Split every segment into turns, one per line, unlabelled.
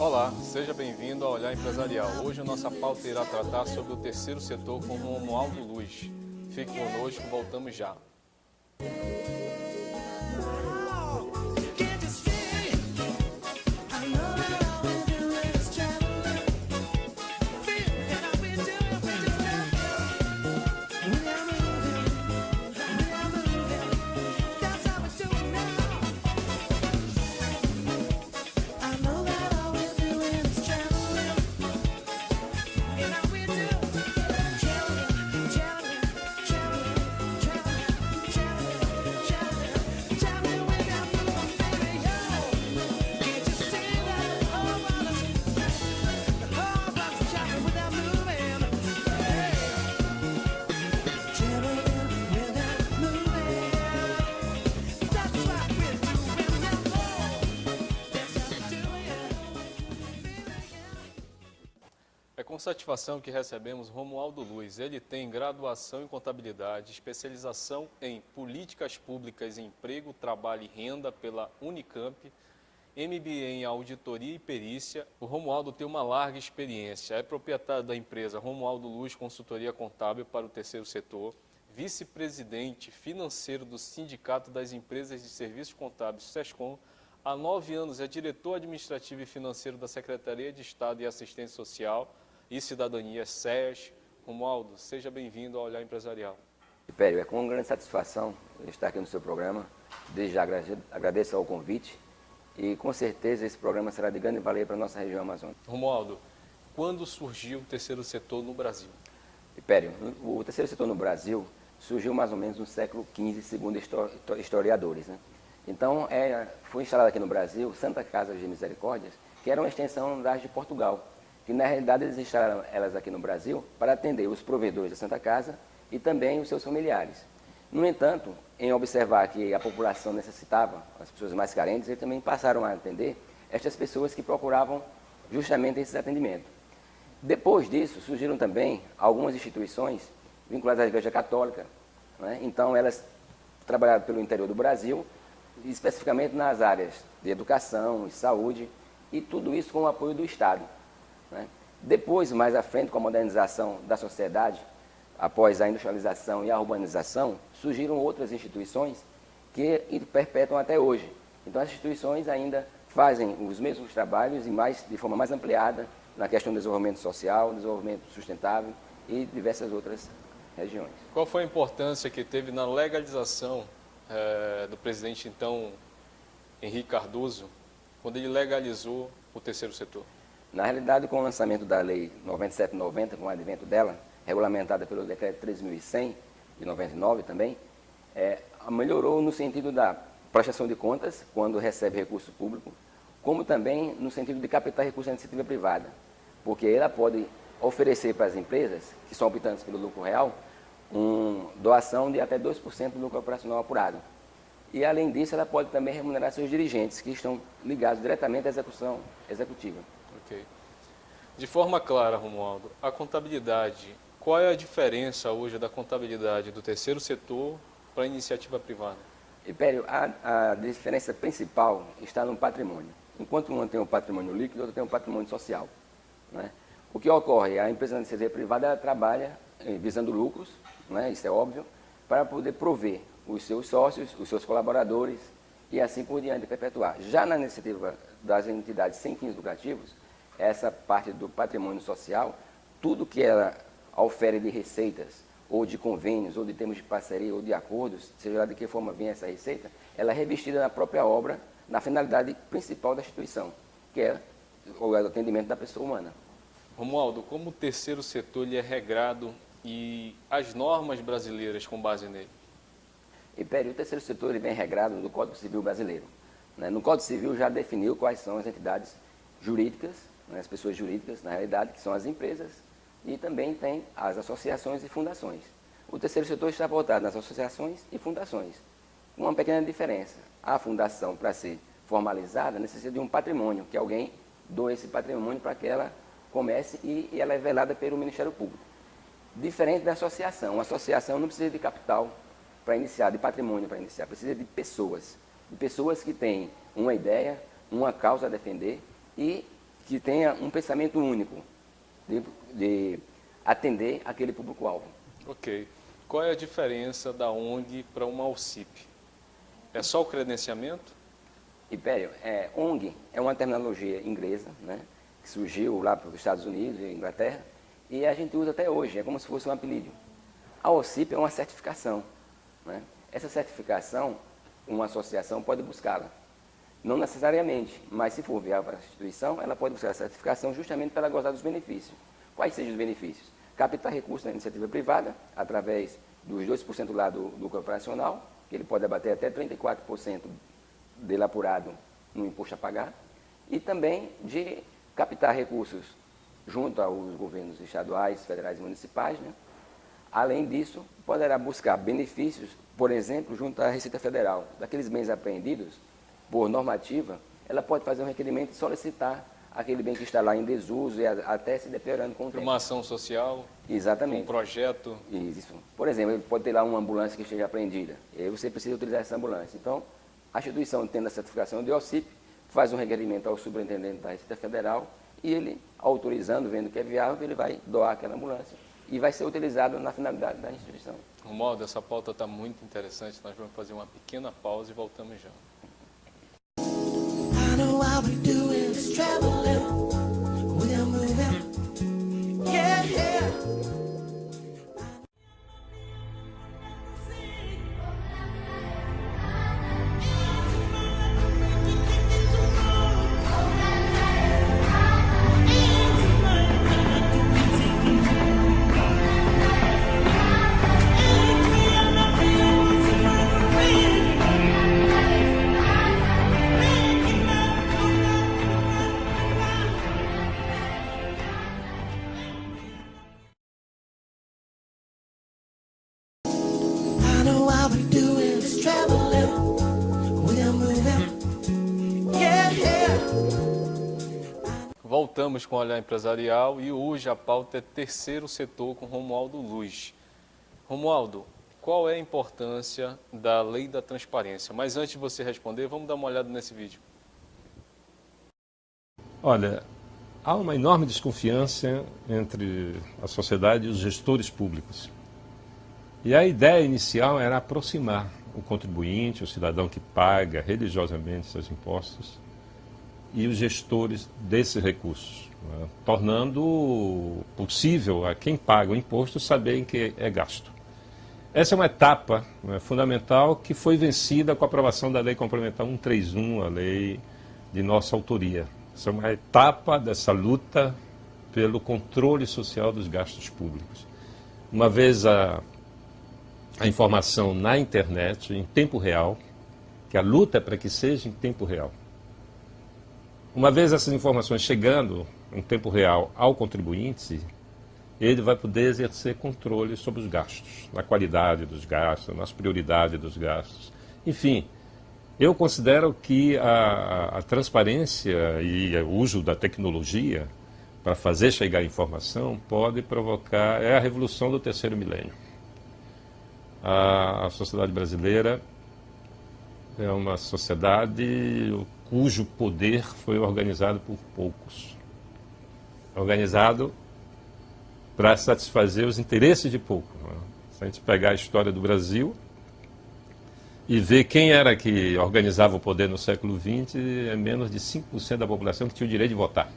Olá, seja bem-vindo ao Olhar Empresarial. Hoje a nossa pauta irá tratar sobre o terceiro setor com o Romualdo Luz. Fique conosco, voltamos já. É com satisfação que recebemos Romualdo Luz. Ele tem graduação em contabilidade, especialização em políticas públicas, emprego, trabalho e renda pela Unicamp, MBA em auditoria e perícia. O Romualdo tem uma larga experiência. É proprietário da empresa Romualdo Luz Consultoria Contábil para o terceiro setor, vice-presidente financeiro do Sindicato das Empresas de Serviços Contábeis, SESCOM. Há 9 anos é diretor administrativo e financeiro da Secretaria de Estado e Assistência Social e Cidadania, SES. Romualdo, seja bem-vindo ao Olhar Empresarial.
Pério, é com grande satisfação estar aqui no seu programa. Desde já agradeço ao convite e com certeza esse programa será de grande valia para a nossa região amazônica.
Romualdo, quando surgiu o terceiro setor no Brasil?
Pério, o terceiro setor no Brasil surgiu mais ou menos no século XV, segundo historiadores, né? Então, foi instalada aqui no Brasil Santa Casa de Misericórdias, que era uma extensão das de Portugal, que na realidade eles instalaram elas aqui no Brasil para atender os provedores da Santa Casa e também os seus familiares. No entanto, em observar que a população necessitava, as pessoas mais carentes, eles também passaram a atender estas pessoas que procuravam justamente esse atendimento. Depois disso, surgiram também algumas instituições vinculadas à Igreja Católica, né? Então, elas trabalharam pelo interior do Brasil, especificamente nas áreas de educação e saúde, e tudo isso com o apoio do Estado, né? Depois, mais à frente, com a modernização da sociedade, após a industrialização e a urbanização, surgiram outras instituições que perpetuam até hoje. Então, as instituições ainda fazem os mesmos trabalhos e de forma mais ampliada na questão do desenvolvimento social, desenvolvimento sustentável e diversas outras regiões.
Qual foi a importância que teve na legalização do presidente, então, Henrique Cardoso, quando ele legalizou o terceiro setor?
Na realidade, com o lançamento da Lei 9790, com o advento dela, regulamentada pelo Decreto 3.100, de 99 também, melhorou no sentido da prestação de contas, quando recebe recurso público, como também no sentido de captar recursos da iniciativa privada, porque ela pode oferecer para as empresas, que são optantes pelo lucro real, uma doação de até 2% do lucro operacional apurado. E, além disso, ela pode também remunerar seus dirigentes, que estão ligados diretamente à execução executiva.
Ok. De forma clara, Romualdo, a contabilidade, qual é a diferença hoje da contabilidade do terceiro setor para a iniciativa privada?
Pério, a diferença principal está no patrimônio. Enquanto uma tem o patrimônio líquido, outra tem o patrimônio social, né? O que ocorre? A empresa da iniciativa privada ela trabalha visando lucros, né? Isso é óbvio, para poder prover os seus sócios, os seus colaboradores e assim por diante, perpetuar. Já na iniciativa das entidades sem fins lucrativos, essa parte do patrimônio social, tudo que ela ofere de receitas, ou de convênios, ou de termos de parceria, ou de acordos, seja lá de que forma vem essa receita, ela é revestida na própria obra, na finalidade principal da instituição, que é o atendimento da pessoa humana.
Romualdo, como o terceiro setor ele é regrado e as normas brasileiras com base nele?
Pério, o terceiro setor ele vem regrado no Código Civil brasileiro, né? No Código Civil já definiu quais são as entidades jurídicas, né? As pessoas jurídicas, na realidade, que são as empresas, e também tem as associações e fundações. O terceiro setor está voltado nas associações e fundações, com uma pequena diferença. A fundação, para ser formalizada, necessita de um patrimônio, que alguém doe esse patrimônio para que ela comece e ela é velada pelo Ministério Público. Diferente da associação. A associação não precisa de capital para iniciar, de patrimônio para iniciar, precisa de pessoas que têm uma ideia, uma causa a defender e que tenha um pensamento único de atender aquele público-alvo.
Ok. Qual é a diferença da ONG para uma OCIP? É só o credenciamento?
Império, ONG é uma terminologia inglesa, né, que surgiu lá para os Estados Unidos e Inglaterra, e a gente usa até hoje, é como se fosse um apelido. A OCIP é uma certificação, né? Essa certificação, uma associação pode buscá-la. Não necessariamente, mas se for viável para a instituição, ela pode buscar a certificação justamente para gozar dos benefícios. Quais sejam os benefícios? Captar recursos na iniciativa privada, através dos 2% lá do lucro operacional, que ele pode abater até 34% dele apurado no imposto a pagar, e também de captar recursos junto aos governos estaduais, federais e municipais, né? Além disso, poderá buscar benefícios, por exemplo, junto à Receita Federal. Daqueles bens apreendidos, por normativa, ela pode fazer um requerimento e solicitar aquele bem que está lá em desuso e até se deteriorando com o tempo.
Uma ação social?
Exatamente.
Um projeto?
Isso. Por exemplo, ele pode ter lá uma ambulância que esteja apreendida. E aí você precisa utilizar essa ambulância. Então, a instituição, tendo a certificação de OCIP, faz um requerimento ao superintendente da Receita Federal e ele, autorizando, vendo que é viável, ele vai doar aquela ambulância e vai ser utilizado na finalidade da instituição.
Romualdo, essa pauta está muito interessante. Nós vamos fazer uma pequena pausa e voltamos já.
I know all we do is traveling, we're moving, yeah, yeah. I know all we do is traveling, we're moving, yeah, yeah.
Voltamos com o Olhar Empresarial e hoje a pauta é terceiro setor com Romualdo Luz. Romualdo, qual é a importância da lei da transparência? Mas antes de você responder, vamos dar uma olhada nesse vídeo.
Olha, há uma enorme desconfiança entre a sociedade e os gestores públicos. E a ideia inicial era aproximar o contribuinte, o cidadão que paga religiosamente seus impostos, e os gestores desses recursos, né, tornando possível a quem paga o imposto saber em que é gasto. Essa é uma etapa, né, fundamental que foi vencida com a aprovação da Lei Complementar 131, a lei de nossa autoria. Essa é uma etapa dessa luta pelo controle social dos gastos públicos. Uma vez a informação na internet, em tempo real, que a luta é para que seja em tempo real. Uma vez essas informações chegando em tempo real ao contribuinte, ele vai poder exercer controle sobre os gastos, na qualidade dos gastos, nas prioridades dos gastos. Enfim, eu considero que a transparência e o uso da tecnologia para fazer chegar a informação pode provocar, é a revolução do terceiro milênio. A sociedade brasileira é uma sociedade cujo poder foi organizado por poucos. Organizado para satisfazer os interesses de poucos. Se a gente pegar a história do Brasil e ver quem era que organizava o poder no século XX, é menos de 5% da população que tinha o direito de votar.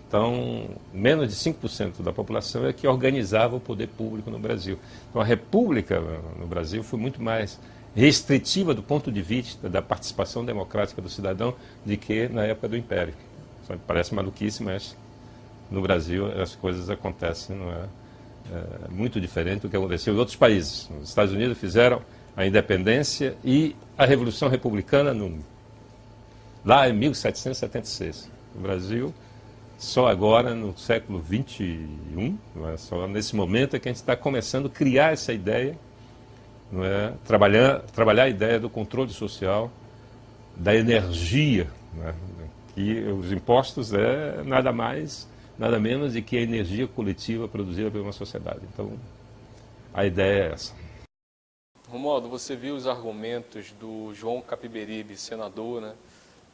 Então, menos de 5% da população é que organizava o poder público no Brasil. Então, a República no Brasil foi muito mais restritiva do ponto de vista da participação democrática do cidadão do que na época do Império. Parece maluquice, mas no Brasil as coisas acontecem, não é? Muito diferente do que aconteceu em outros países. Os Estados Unidos fizeram a independência e a Revolução Republicana lá em 1776. No Brasil, só agora, no século XXI, não é? Só nesse momento é que a gente está começando a criar essa ideia, não é? Trabalhar a ideia do controle social, da energia, não é? Que os impostos é nada mais, nada menos do que a energia coletiva produzida por uma sociedade. Então, a ideia é essa.
Romualdo, você viu os argumentos do João Capiberibe, senador, né?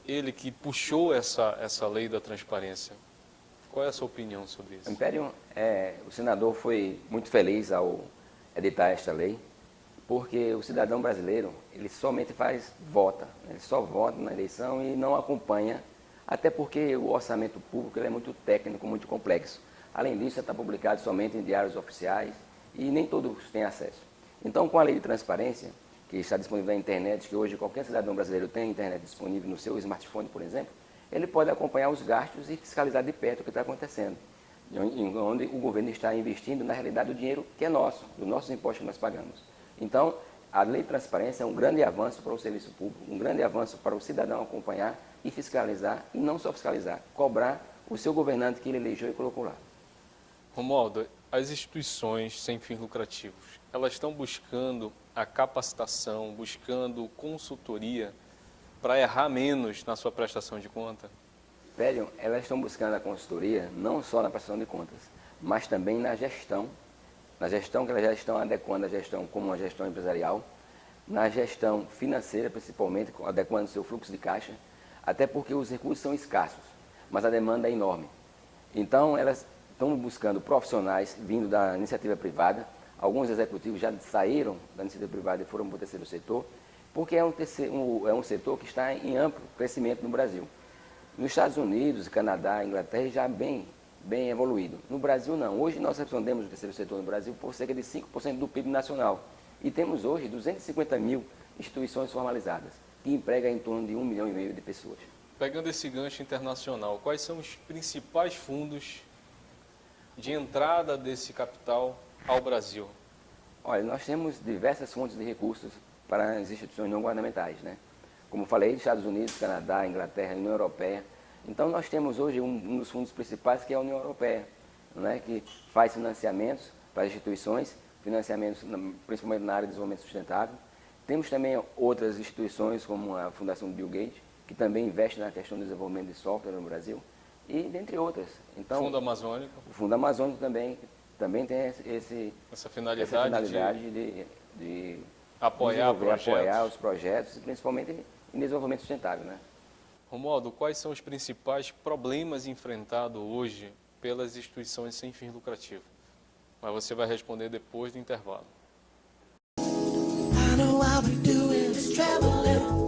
ele que puxou essa lei da transparência. Qual é a sua opinião sobre isso?
Império, o senador foi muito feliz ao editar esta lei, porque o cidadão brasileiro, ele somente vota, ele só vota na eleição e não acompanha, até porque o orçamento público ele é muito técnico, muito complexo. Além disso, está publicado somente em diários oficiais e nem todos têm acesso. Então, com a lei de transparência, que está disponível na internet, que hoje qualquer cidadão brasileiro tem internet disponível no seu smartphone, por exemplo, ele pode acompanhar os gastos e fiscalizar de perto o que está acontecendo, onde o governo está investindo, na realidade, o dinheiro que é nosso, dos nossos impostos que nós pagamos. Então, a lei de transparência é um grande avanço para o serviço público, um grande avanço para o cidadão acompanhar e fiscalizar, e não só fiscalizar, cobrar o seu governante que ele elegeu e colocou lá.
Romualdo, as instituições sem fins lucrativos, elas estão buscando a capacitação, buscando consultoria para errar menos na sua prestação de conta?
Velho, elas estão buscando a consultoria não só na prestação de contas, mas também na gestão que elas já estão adequando a gestão como uma gestão empresarial, na gestão financeira principalmente, adequando o seu fluxo de caixa, até porque os recursos são escassos, mas a demanda é enorme. Então, elas estão buscando profissionais vindo da iniciativa privada, alguns executivos já saíram da iniciativa privada e foram para o terceiro setor, porque é um setor que está em amplo crescimento no Brasil. Nos Estados Unidos, Canadá, Inglaterra já bem evoluído. No Brasil não. Hoje nós respondemos o terceiro setor no Brasil por cerca de 5% do PIB nacional. E temos hoje 250 mil instituições formalizadas, que empregam em torno de 1,5 milhão de pessoas.
Pegando esse gancho internacional, quais são os principais fundos de entrada desse capital ao Brasil?
Olha, nós temos diversas fontes de recursos para as instituições não governamentais, né? Como falei, Estados Unidos, Canadá, Inglaterra, União Europeia. Então, nós temos hoje um dos fundos principais, que é a União Europeia, né, que faz financiamentos para as instituições, financiamentos principalmente na área de desenvolvimento sustentável. Temos também outras instituições, como a Fundação Bill Gates, que também investe na questão do desenvolvimento de software no Brasil, e dentre outras. Então,
Fundo Amazônico.
O Fundo Amazônico também tem
essa finalidade
de
apoiar
os projetos, principalmente em desenvolvimento sustentável, né?
Romualdo, quais são os principais problemas enfrentados hoje pelas instituições sem fins lucrativos? Mas você vai responder depois do intervalo.
I know I'll be doing is traveling.